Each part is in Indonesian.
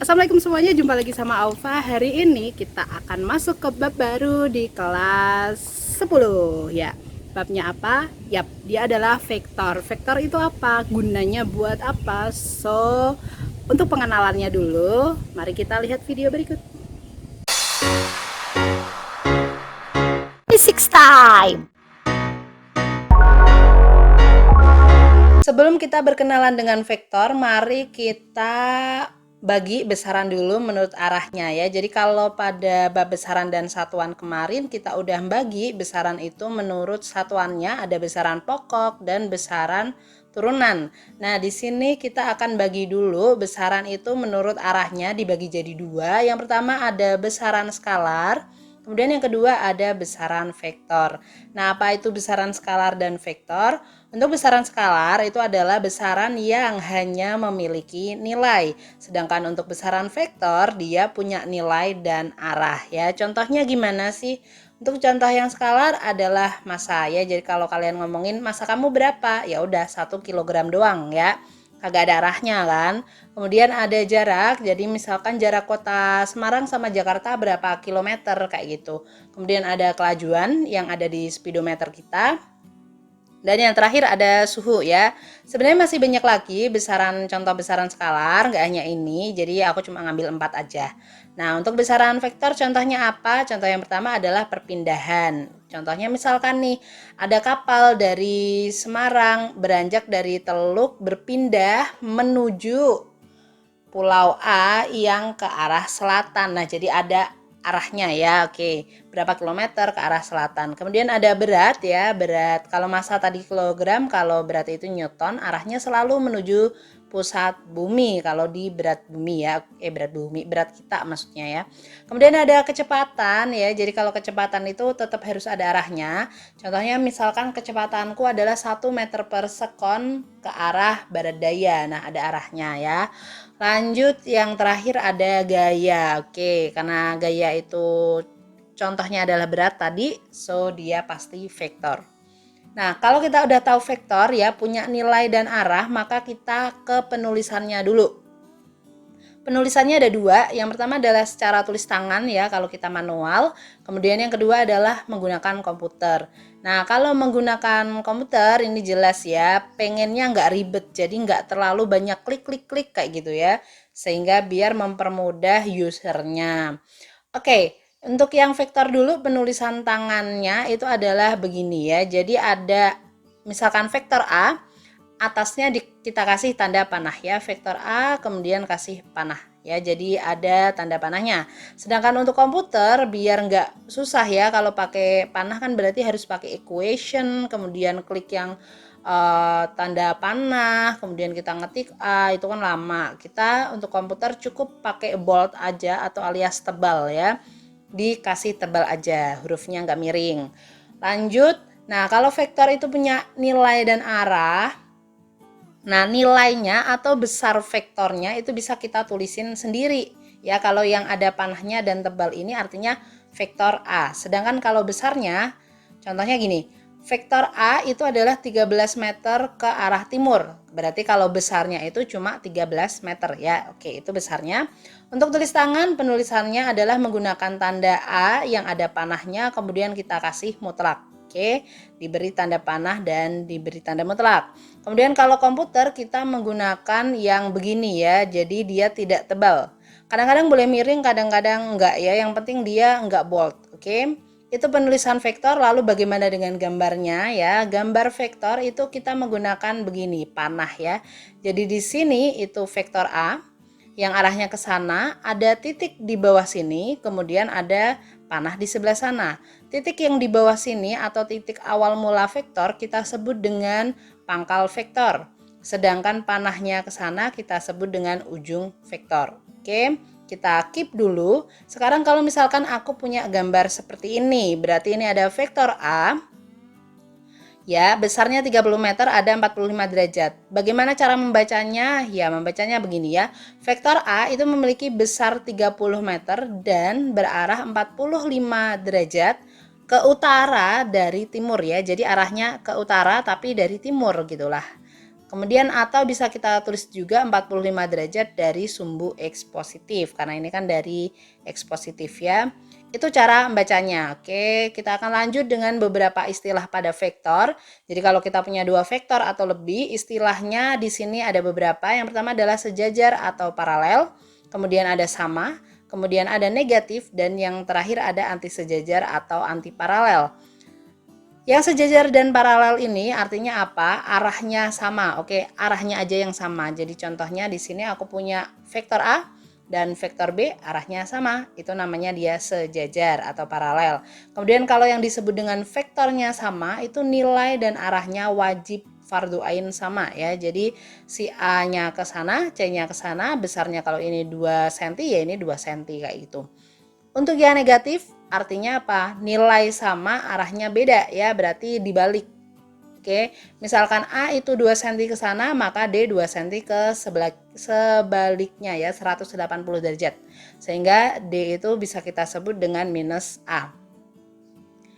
Assalamualaikum semuanya, jumpa lagi sama Alfa. Hari ini kita akan masuk ke bab baru di kelas 10 ya. Babnya apa? Yap, dia adalah vektor. Vektor itu apa? Gunanya buat apa? So, untuk pengenalannya dulu, mari kita lihat video berikut. Physics time. Sebelum kita berkenalan dengan vektor, mari kita bagi besaran dulu menurut arahnya ya. Jadi kalau pada bab besaran dan satuan kemarin kita udah bagi besaran itu menurut satuannya, ada besaran pokok dan besaran turunan. Nah, di sini kita akan bagi dulu besaran itu menurut arahnya, dibagi jadi dua. Yang pertama ada besaran skalar. Kemudian yang kedua ada besaran vektor. Nah, apa itu besaran skalar dan vektor? Untuk besaran skalar itu adalah besaran yang hanya memiliki nilai. Sedangkan untuk besaran vektor dia punya nilai dan arah ya. Contohnya gimana sih? Untuk contoh yang skalar adalah massa ya. Jadi kalau kalian ngomongin massa kamu berapa? Ya udah 1 kilogram doang ya. Kagak ada arahnya kan. Kemudian ada jarak, jadi misalkan jarak kota Semarang sama Jakarta berapa kilometer kayak gitu. Kemudian ada kelajuan yang ada di speedometer kita. Dan yang terakhir ada suhu ya. Sebenarnya masih banyak lagi besaran, contoh besaran skalar, nggak hanya ini. Jadi aku cuma ngambil 4 aja. Nah, untuk besaran vektor contohnya apa? Contoh yang pertama adalah perpindahan. Contohnya misalkan nih, ada kapal dari Semarang beranjak dari Teluk berpindah menuju Pulau A yang ke arah selatan. Nah, jadi ada arahnya ya. Oke, berapa kilometer ke arah selatan. Kemudian ada berat ya, berat. Kalau massa tadi kilogram, kalau berat itu newton, arahnya selalu menuju pusat bumi kalau di berat bumi ya. Berat kita maksudnya ya. Kemudian ada kecepatan ya. Jadi kalau kecepatan itu tetap harus ada arahnya. Contohnya misalkan kecepatanku adalah 1 meter per sekon ke arah barat daya. Nah, ada arahnya ya. Lanjut yang terakhir ada gaya. Oke, karena gaya itu contohnya adalah berat tadi, so dia pasti vektor. Nah, kalau kita udah tahu vektor ya, punya nilai dan arah, maka kita ke penulisannya dulu. Penulisannya ada dua, yang pertama adalah secara tulis tangan ya kalau kita manual, kemudian yang kedua adalah menggunakan komputer. Nah, kalau menggunakan komputer ini jelas ya, pengennya nggak ribet, jadi nggak terlalu banyak klik kayak gitu ya, sehingga biar mempermudah usernya. Oke, untuk yang vektor dulu penulisan tangannya itu adalah begini ya, jadi ada misalkan vektor A, atasnya kita kasih tanda panah ya, vektor A kemudian kasih panah ya, jadi ada tanda panahnya. Sedangkan untuk komputer biar nggak susah ya, kalau pakai panah kan berarti harus pakai equation, kemudian klik yang tanda panah, kemudian kita ngetik A, itu kan lama. Kita untuk komputer cukup pakai bold aja atau alias tebal ya, dikasih tebal aja, hurufnya nggak miring. Lanjut, nah kalau vektor itu punya nilai dan arah. Nah, nilainya atau besar vektornya itu bisa kita tulisin sendiri. Ya, kalau yang ada panahnya dan tebal ini artinya vektor A. Sedangkan kalau besarnya, contohnya gini, vektor A itu adalah 13 meter ke arah timur. Berarti kalau besarnya itu cuma 13 meter ya. Oke, itu besarnya. Untuk tulis tangan, penulisannya adalah menggunakan tanda A yang ada panahnya, kemudian kita kasih mutlak. Oke, diberi tanda panah dan diberi tanda mutlak. Kemudian kalau komputer kita menggunakan yang begini ya, jadi dia tidak tebal. Kadang-kadang boleh miring, kadang-kadang enggak ya, yang penting dia enggak bold. Oke, itu penulisan vektor. Lalu bagaimana dengan gambarnya ya? Gambar vektor itu kita menggunakan begini, panah ya. Jadi di sini itu vektor A yang arahnya ke sana, ada titik di bawah sini, kemudian ada panah di sebelah sana. Titik yang di bawah sini atau titik awal mula vektor kita sebut dengan pangkal vektor. Sedangkan panahnya ke sana kita sebut dengan ujung vektor. Oke, kita keep dulu. Sekarang kalau misalkan aku punya gambar seperti ini, berarti ini ada vektor A. Ya, besarnya 30 meter, ada 45 derajat. Bagaimana cara membacanya? Ya, membacanya begini ya. Vektor A itu memiliki besar 30 meter dan berarah 45 derajat ke utara dari timur ya. Jadi arahnya ke utara tapi dari timur gitulah. Kemudian atau bisa kita tulis juga 45 derajat dari sumbu X positif, karena ini kan dari X positif ya. Itu cara membacanya. Oke, kita akan lanjut dengan beberapa istilah pada vektor. Jadi kalau kita punya dua vektor atau lebih, istilahnya di sini ada beberapa. Yang pertama adalah sejajar atau paralel, kemudian ada sama, kemudian ada negatif, dan yang terakhir ada anti sejajar atau anti paralel. Yang sejajar dan paralel ini artinya apa? Arahnya sama. Oke, arahnya aja yang sama. Jadi contohnya di sini aku punya vektor A dan vektor B arahnya sama. Itu namanya dia sejajar atau paralel. Kemudian kalau yang disebut dengan vektornya sama, itu nilai dan arahnya wajib fardu ain sama ya. Jadi si A-nya ke sana, C-nya ke sana, besarnya kalau ini 2 cm ya ini 2 cm kayak gitu. Untuk yang negatif artinya apa? Nilai sama, arahnya beda ya, berarti dibalik. Oke, misalkan A itu 2 cm ke sana, maka D 2 cm ke sebaliknya ya, 180 derajat. Sehingga D itu bisa kita sebut dengan minus A.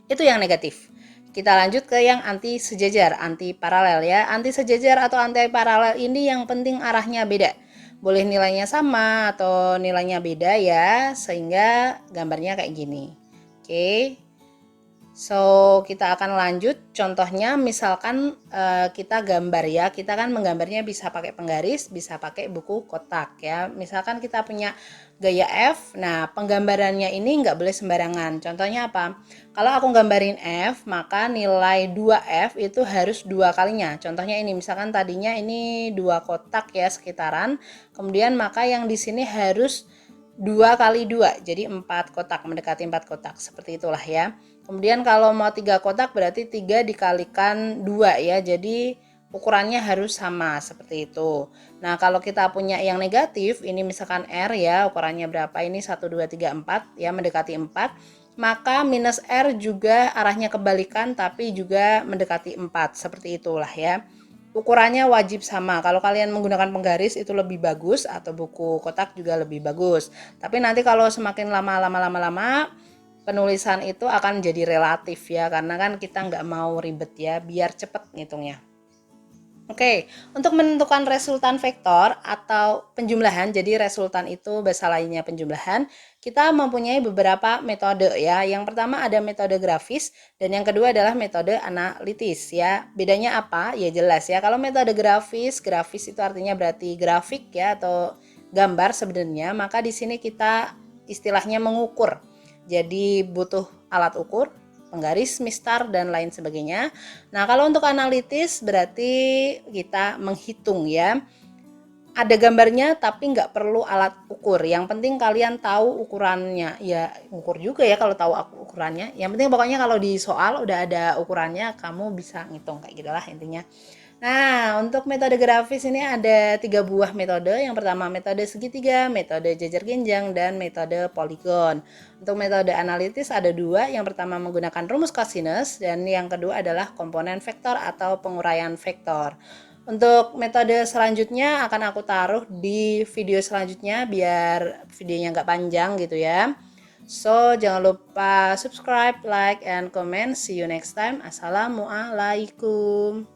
Itu yang negatif. Kita lanjut ke yang anti sejajar, anti paralel ya. Anti sejajar atau anti paralel ini yang penting arahnya beda. Boleh nilainya sama atau nilainya beda ya, sehingga gambarnya kayak gini. Oke. So, kita akan lanjut. Contohnya misalkan kita gambar ya. Kita kan menggambarnya bisa pakai penggaris, bisa pakai buku kotak ya. Misalkan kita punya gaya F. Nah, penggambarannya ini nggak boleh sembarangan. Contohnya apa? Kalau aku gambarin F, maka nilai 2F itu harus 2 kalinya. Contohnya ini, misalkan tadinya ini 2 kotak ya sekitaran. Kemudian maka yang di sini harus 2 kali 2, jadi 4 kotak, mendekati 4 kotak. Seperti itulah ya. Kemudian kalau mau 3 kotak berarti 3 dikalikan 2 ya. Jadi ukurannya harus sama seperti itu. Nah, kalau kita punya yang negatif, ini misalkan R ya, ukurannya berapa? Ini 1 2 3 4 ya, mendekati 4. Maka minus R juga arahnya kebalikan tapi juga mendekati 4. Seperti itulah ya. Ukurannya wajib sama. Kalau kalian menggunakan penggaris itu lebih bagus, atau buku kotak juga lebih bagus. Tapi nanti kalau semakin lama penulisan itu akan jadi relatif ya, karena kan kita nggak mau ribet ya, biar cepet ngitungnya. Oke, untuk menentukan resultan vektor atau penjumlahan, jadi resultan itu bahasa lainnya penjumlahan, kita mempunyai beberapa metode ya. Yang pertama ada metode grafis dan yang kedua adalah metode analitis ya. Bedanya apa? Ya jelas ya. Kalau metode grafis itu artinya berarti grafik ya atau gambar sebenarnya, maka di sini kita istilahnya mengukur. Jadi butuh alat ukur, penggaris, mistar, dan lain sebagainya. Nah, kalau untuk analitis berarti kita menghitung ya. Ada gambarnya tapi nggak perlu alat ukur. Yang penting kalian tahu ukurannya. Ya, ukur juga ya kalau tahu ukurannya. Yang penting pokoknya kalau di soal udah ada ukurannya, kamu bisa ngitung kayak gitulah intinya. Nah, untuk metode grafis ini ada 3 buah metode. Yang pertama metode segitiga, metode jajar genjang, dan metode poligon. Untuk metode analitis ada 2. Yang pertama menggunakan rumus cosinus dan yang kedua adalah komponen vektor atau penguraian vektor. Untuk metode selanjutnya akan aku taruh di video selanjutnya biar videonya nggak panjang gitu ya. So, jangan lupa subscribe, like, and comment. See you next time. Assalamualaikum.